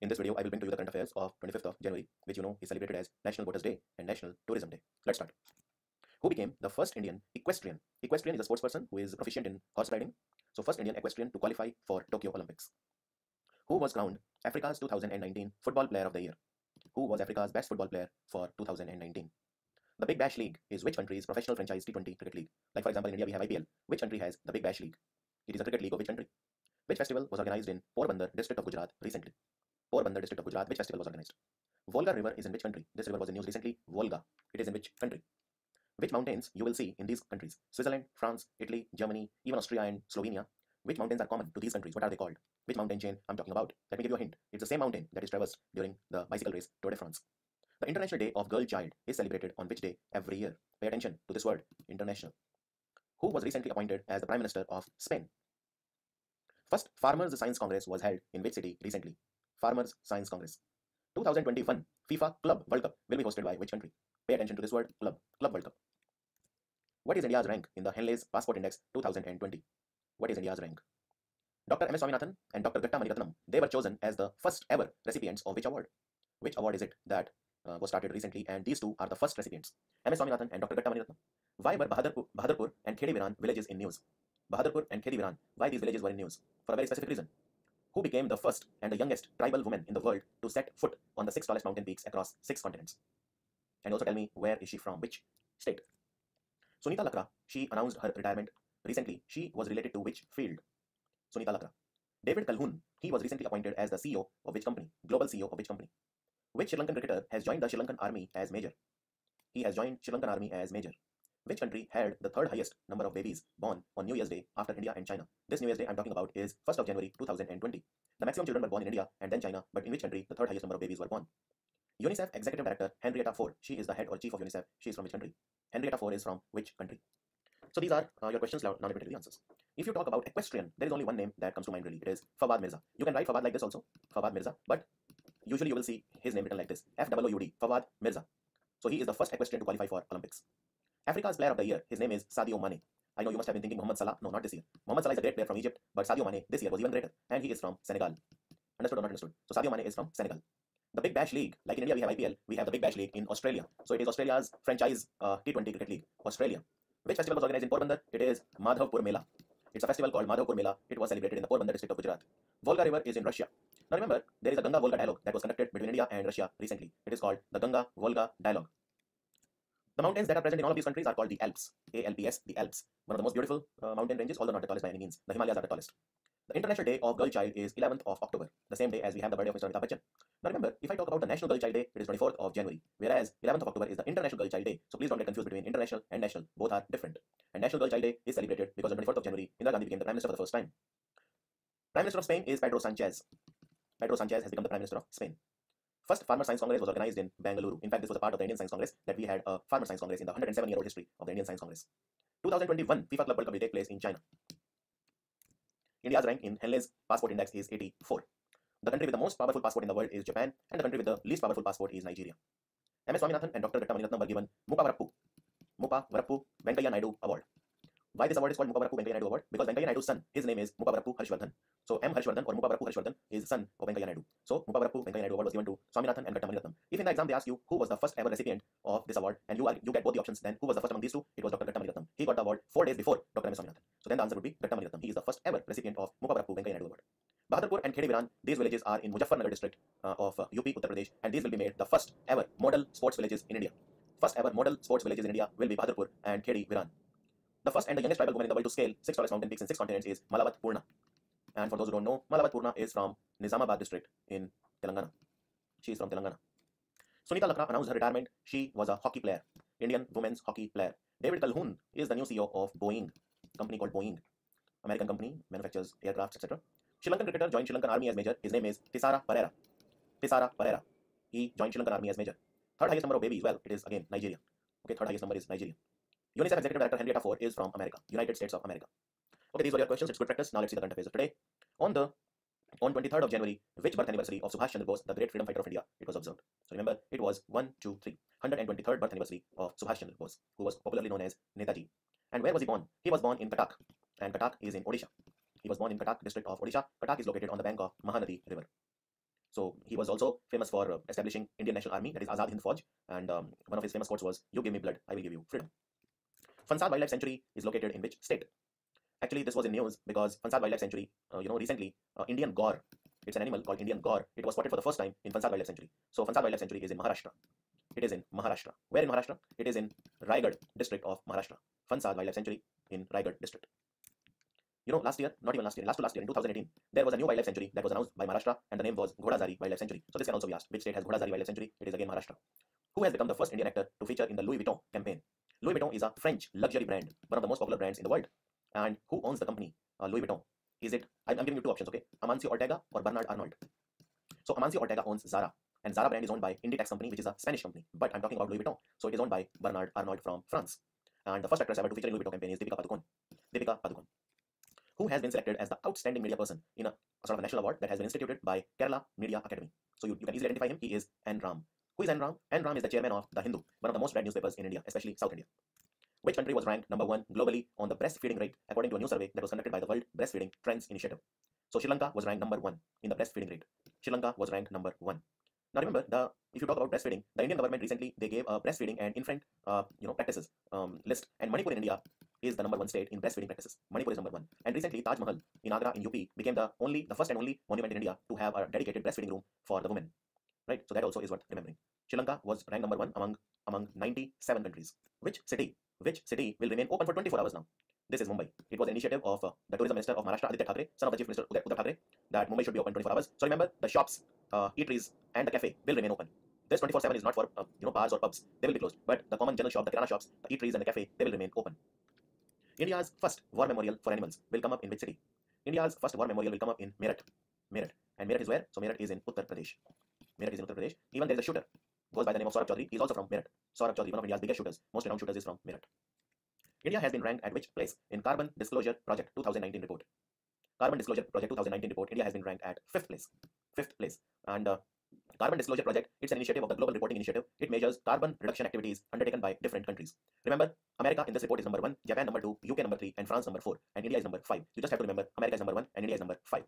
In this video, I will bring to you the current affairs of 25th of January, which you know is celebrated as National Boaters Day and National Tourism Day. Let's start. Who became the first Indian equestrian? Equestrian is a sportsperson who is proficient in horse riding. So first Indian equestrian to qualify for Tokyo Olympics. Who was crowned Africa's 2019 Football Player of the Year? Who was Africa's best football player for 2019? The Big Bash League is which country's professional franchise T20 cricket league? Like for example, in India we have IPL. Which country has the Big Bash League? It is a cricket league of which country? Which festival was organized in Porbandar district of Gujarat recently? Porbandar district of Gujarat, which festival was organized? Volga River is in which country? This river was in news recently. Volga. It is in which country? Which mountains you will see in these countries? Switzerland, France, Italy, Germany, even Austria and Slovenia. Which mountains are common to these countries? What are they called? Which mountain chain I'm talking about? Let me give you a hint. It's the same mountain that is traversed during the bicycle race Tour de France. The International Day of Girl Child is celebrated on which day every year? Pay attention to this word, international. Who was recently appointed as the Prime Minister of Spain? First Farmers Science Congress was held in which city recently? Farmers Science Congress. 2021 FIFA Club World Cup will be hosted by which country? Pay attention to this word, Club World Cup. What is India's rank in the Henley's Passport Index 2020? What is India's rank? Dr. M.S. Swaminathan and Dr. Gatta Maniratnam, they were chosen as the first ever recipients of which award? Which award is it that was started recently, and these two are the first recipients? M.S. Swaminathan and Dr. Gatta Maniratnam. Why were Bahadurpur and Khedi Viran villages in news? Bahadurpur and Khedi Viran, why these villages were in news? For a very specific reason. Who became the first and the youngest tribal woman in the world to set foot on the 6 tallest mountain peaks across 6 continents? And also tell me, where is she from? Which state? Sunita Lakra, she announced her retirement recently. She was related to which field? Sunita Lakra. David Calhoun, he was recently appointed as the CEO of which company? Global CEO of which company? Which Sri Lankan cricketer has joined the Sri Lankan army as major? He has joined Sri Lankan army as major. Which country had the third highest number of babies born on New Year's Day after India and China? This New Year's Day I'm talking about is 1st of January 2020. The maximum children were born in India and then China, but in which country the third highest number of babies were born? UNICEF Executive Director Henrietta Fore, she is the head or chief of UNICEF. She is from which country? Henrietta Fore is from which country? So these are your questions. Now let me tell you the answers. If you talk about equestrian, there is only one name that comes to mind really. It is Fawad Mirza. You can write Fawad like this also, Fawad Mirza, but usually you will see his name written like this, F-O-O-U-D, Fawad Mirza. So he is the first equestrian to qualify for Olympics. Africa's player of the year, his name is Sadio Mane. I know you must have been thinking Mohamed Salah. No, not this year. Mohamed Salah is a great player from Egypt, but Sadio Mane this year was even greater, and he is from Senegal. Understood or not understood? So Sadio Mane is from Senegal. The Big Bash League, like in India we have IPL, we have the Big Bash League in Australia. So it is Australia's franchise T20 cricket league, Australia. Which festival was organized in Porbandar? It is Madhavpur Mela. It's a festival called Madhavpur Mela. It was celebrated in the Porbandar district of Gujarat. Volga River is in Russia. Now remember, there is a Ganga-Volga dialogue that was conducted between India and Russia recently. It is called the Ganga-Volga dialogue. The mountains that are present in all of these countries are called the Alps. A-L-P-S, the Alps. One of the most beautiful mountain ranges, although not the tallest by any means. The Himalayas are the tallest. The International Day of Girl Child is 11th of October, the same day as we have the birthday of Mr. Amitabh Bachchan. Now remember, if I talk about the National Girl Child Day, it is 24th of January, whereas 11th of October is the International Girl Child Day. So please don't get confused between international and national. Both are different. And National Girl Child Day is celebrated because on 24th of January, Indira Gandhi became the Prime Minister for the first time. Prime Minister of Spain is Pedro Sanchez. Pedro Sanchez has become the Prime Minister of Spain. First Farmer Science Congress was organized in Bangalore. In fact, this was a part of the Indian Science Congress that we had a Farmer Science Congress in the 107-year-old history of the Indian Science Congress. 2021 FIFA Club World Cup will take place in China. India's rank in Henley's Passport Index is 84. The country with the most powerful passport in the world is Japan, and the country with the least powerful passport is Nigeria. M.S. Swaminathan and Dr. Gatta Maniratnam were given Mupavarappu Venkaiah Naidu Award. Why this award is called Mupavarappu Venkaiah Naidu Award? Because Venkaiah Naidu's son, his name is Mupavarappu Harshvardhan. So M. Harshvardhan or Mupavarappu Harshvardhan is son of Venkaiah Naidu. So Mupavarappu Venkaiah Naidu Award was given to Swaminathan and Gatta Maniratnam. If in the exam they ask you who was the first ever recipient of this award, and you get both the options, then who was the first among these two? It was Dr. Gatta Maniratnam. He got the award 4 days before Dr. M. Swaminathan. So then the answer would be Gatta Maniratnam. He is the first ever recipient of Mupavarappu Venkaiah Naidu Award. Bahadurpur and Khedi Viran, these villages are in Muzaffarnagar district of UP, Uttar Pradesh, and these will be made the first ever model sports villages in India. First ever model sports villages in India will be Bahadurpur and Khedi Viran. The first and the youngest tribal woman in the world to scale 6 tallest mountain peaks in 6 continents is Malavat Purna. And for those who don't know, Malavat Purna is from Nizamabad district in Telangana. She is from Telangana. Sunita Lakra announced her retirement. She was a hockey player, Indian women's hockey player. David Calhoun is the new CEO of Boeing, company called Boeing. American company, manufactures aircrafts, etc. Sri Lankan cricketer joined Sri Lankan army as major. His name is Thisara Perera. Thisara Perera. He joined Sri Lankan army as major. Third highest number of babies, well, it is again Nigeria. Okay, third highest number is Nigeria. UNICEF Executive Director Henrietta Fore is from America, United States of America. Okay, these were your questions. It's good practice. Now let's see the current affairs of today. On 23rd of January, which birth anniversary of Subhash Chandra Bose, the great freedom fighter of India, it was observed? So remember, it was 123rd birth anniversary of Subhash Chandra Bose, who was popularly known as Netaji. And where was he born? He was born in Cuttack, and Cuttack is in Odisha. He was born in Cuttack district of Odisha. Cuttack is located on the bank of Mahanadi River. So he was also famous for establishing Indian National Army, that is Azad Hind Fauj, and one of his famous quotes was, "You give me blood, I will give you freedom." Phansad Wildlife Sanctuary is located in which state? Actually, this was in news because Phansad Wildlife Sanctuary, recently, Indian gaur, it's an animal called Indian gaur, it was spotted for the first time in Phansad Wildlife Sanctuary. So Phansad Wildlife Sanctuary is in Maharashtra. It is in Maharashtra. Where in Maharashtra? It is in Raigad district of Maharashtra. Phansad Wildlife Sanctuary in Raigad district. Last year, not even last year, last to last year, in 2018, there was a new wildlife sanctuary that was announced by Maharashtra, and the name was Ghodazari Wildlife Sanctuary. So this can also be asked, which state has Ghodazari Wildlife Sanctuary? It is again Maharashtra. Who has become the first Indian actor to feature in the Louis Vuitton campaign? Louis Vuitton is a French luxury brand, one of the most popular brands in the world. And who owns the company, Louis Vuitton? Is it, I'm giving you two options, okay? Amancio Ortega or Bernard Arnault. So Amancio Ortega owns Zara, and Zara brand is owned by Inditex company, which is a Spanish company. But I'm talking about Louis Vuitton, so it is owned by Bernard Arnault from France. And the first actress ever to feature in Louis Vuitton campaign is Deepika Padukone. Deepika Padukone, who has been selected as the outstanding media person in a sort of a national award that has been instituted by Kerala Media Academy. So you can easily identify him. He is N. Ram. Who is N. Ram? N. Ram is the chairman of The Hindu, one of the most read newspapers in India, especially South India. Which country was ranked number 1 globally on the breastfeeding rate according to a new survey that was conducted by the World Breastfeeding Trends Initiative? So Sri Lanka was ranked number 1 in the breastfeeding rate. Sri Lanka was ranked number 1. Now remember, if you talk about breastfeeding, the Indian government recently they gave a breastfeeding and infant practices list, and Manipur in India is the number 1 state in breastfeeding practices. Manipur is number 1, and recently Taj Mahal in Agra in UP became the first and only monument in India to have a dedicated breastfeeding room for the women. Right, so that also is worth remembering. Sri Lanka was ranked number 1 among 97 countries. Which city will remain open for 24 hours now? This is Mumbai. It was an initiative of the tourism minister of Maharashtra, Aditya Thackeray, son of the chief minister Uddhav Thackeray, that Mumbai should be open 24 hours. So remember, the shops, eateries, and the cafe will remain open. This 24/7 is not for bars or pubs. They will be closed. But the common general shop, the kirana shops, the eateries, and the cafe, they will remain open. India's first war memorial for animals will come up in which city? India's first war memorial will come up in Meerut. Meerut. And Meerut is where? So Meerut is in Uttar Pradesh. Meerut is in Uttar Pradesh. Even there is a shooter, goes by the name of Saurabh Chaudhary. He is also from Meerut. Saurabh Chaudhary, one of India's biggest shooters, most renowned shooters, is from Meerut. India has been ranked at which place in Carbon Disclosure Project 2019 report? Carbon Disclosure Project 2019 report, India has been ranked at 5th place. 5th place. And Carbon Disclosure Project, it's an initiative of the Global Reporting Initiative. It measures carbon reduction activities undertaken by different countries. Remember, America in this report is number 1, Japan number 2, UK number 3, and France number 4, and India is number 5. You just have to remember America is number 1 and India is number 5.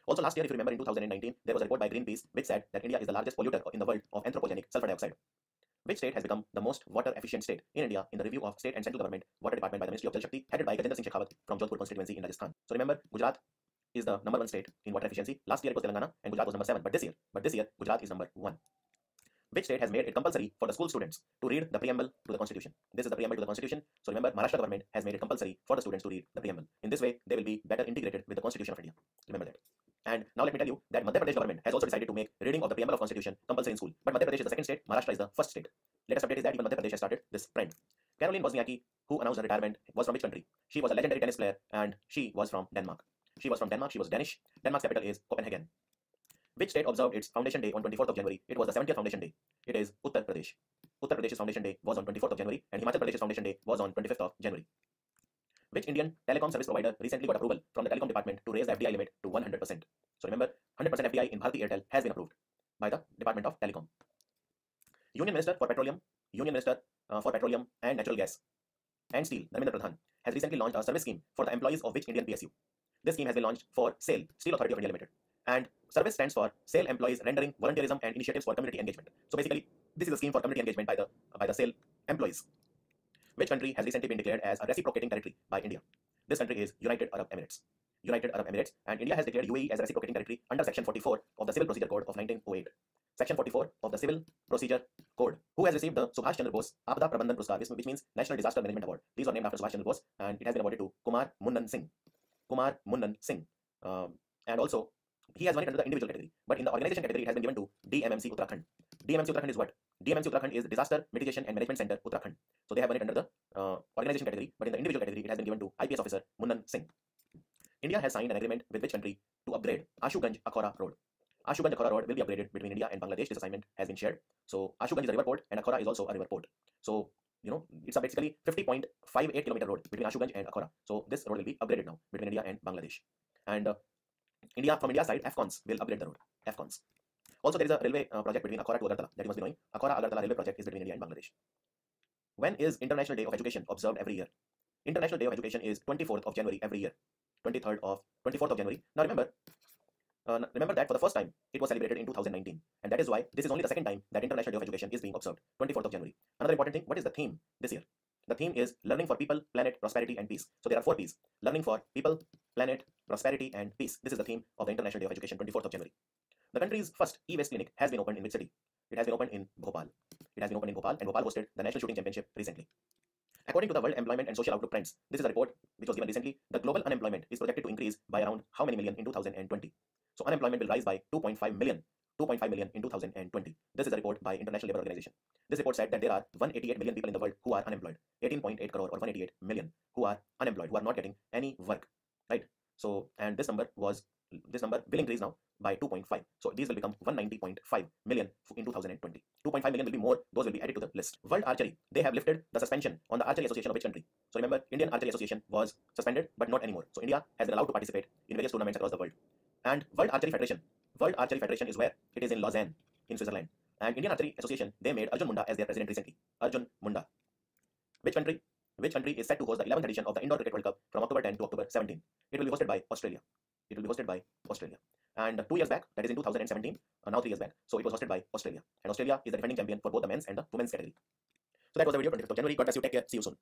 Also last year, if you remember, in 2019, there was a report by Greenpeace which said that India is the largest polluter in the world of anthropogenic sulfur dioxide. Which state has become the most water efficient state in India in the review of state and central government water department by the Ministry of Jal Shakti, headed by Gajendra Singh Shekhawat from Jodhpur constituency in Rajasthan? So remember, Gujarat is the number 1 state in water efficiency. Last year it was Telangana and Gujarat was number 7, but this year Gujarat is number 1. Which state has made it compulsory for the school students to read the preamble to the Constitution? This is the preamble to the Constitution. So remember, Maharashtra government has made it compulsory for the students to read the preamble. In this way, they will be better integrated with the Constitution of India. Remember that. And now let me tell you that Madhya Pradesh government has also decided to make reading of the preamble of Constitution compulsory in school. But Madhya Pradesh is the second state, Maharashtra is the first state. Latest update is that even Madhya Pradesh has started this trend. Caroline Wozniacki, who announced her retirement, was from which country? She was a legendary tennis player and she was from Denmark. She was Danish. Denmark's capital is Copenhagen. Which state observed its Foundation Day on 24th of January? It was the 70th Foundation Day. It is Uttar Pradesh. Uttar Pradesh's Foundation Day was on 24th of January and Himachal Pradesh's Foundation Day was on 25th of January. Which Indian telecom service provider recently got approval from the telecom department to raise the FDI limit to 100%? So remember, 100% FDI in Bharti Airtel has been approved by the Department of Telecom. Union Minister for Petroleum and Natural Gas and Steel, Dharmendra Pradhan, has recently launched a service scheme for the employees of which Indian PSU? This scheme has been launched for SAIL, Steel Authority of India Limited. And service stands for SAIL Employees Rendering Volunteerism and Initiatives for Community Engagement. So basically, this is a scheme for community engagement by the SAIL employees. Which country has recently been declared as a reciprocating territory by India? This country is United Arab Emirates. United Arab Emirates, and India has declared UAE as a reciprocating territory under Section 44 of the Civil Procedure Code of 1908. Section 44 of the Civil Procedure Code. Who has received the Subhash Chandra Bose Aapda Prabandhan Puraskar, which means National Disaster Management Award? These are named after Subhash Chandra Bose, and it has been awarded to Kumar Munnan Singh. And also, he has won it under the individual category, but in the organization category, it has been given to DMMC Uttarakhand. DMMC Uttarakhand is what? DMMC Uttarakhand is Disaster Mitigation and Management Center Uttarakhand. So they have won it under the organization category, but in the individual category, it has been given to IPS officer Munnan Singh. India has signed an agreement with which country to upgrade Ashuganj Akhaura Road? Ashuganj Akhaura Road will be upgraded between India and Bangladesh. This assignment has been shared. So Ashuganj is a river port and Akhaura is also a river port. So it's a basically 50.58 kilometer road between Ashuganj and Akhaura. So this road will be upgraded now between India and Bangladesh. And from India's side, AFCONS will upgrade the road. AFCONS. Also, there is a railway project between Akhaura to Agartala that you must be knowing. Akhaura-Agartala railway project is between India and Bangladesh. When is International Day of Education observed every year? International Day of Education is 24th of January every year. 24th of January. Now remember, Remember that for the first time, it was celebrated in 2019. And that is why this is only the second time that International Day of Education is being observed, 24th of January. Another important thing, what is the theme this year? The theme is learning for people, planet, prosperity, and peace. So there are 4 P's. Learning for people, planet, prosperity, and peace. This is the theme of the International Day of Education, 24th of January. The country's first e-waste clinic has been opened in which city? It has been opened in Bhopal. It has been opened in Bhopal, and Bhopal hosted the National Shooting Championship recently. According to the World Employment and Social Outlook Trends, this is a report which was given recently, the global unemployment is projected to increase by around how many million in 2020? So unemployment will rise by 2.5 million. 2.5 million in 2020. This is a report by International Labour Organization. This report said that there are 188 million people in the world who are unemployed. 18.8 crore or 188 million who are unemployed, who are not getting any work, right? So, and this number will increase now by 2.5. So these will become 190.5 million in 2020. 2.5 million will be more. Those will be added to the list. World Archery, they have lifted the suspension on the Archery Association of which country? So remember, Indian Archery Association was suspended, but not anymore. So India has been allowed to participate in various tournaments across the world. And World Archery Federation is where? It is in Lausanne, in Switzerland. And Indian Archery Association, they made Arjun Munda as their president recently. Arjun Munda. Which country is set to host the 11th edition of the Indoor Cricket World Cup from October 10 to October 17? It will be hosted by Australia. And 2 years back, that is in 2017, now 3 years back, so it was hosted by Australia. And Australia is the defending champion for both the men's and the women's category. So that was the video, 25th of January. God bless you. Take care. See you soon.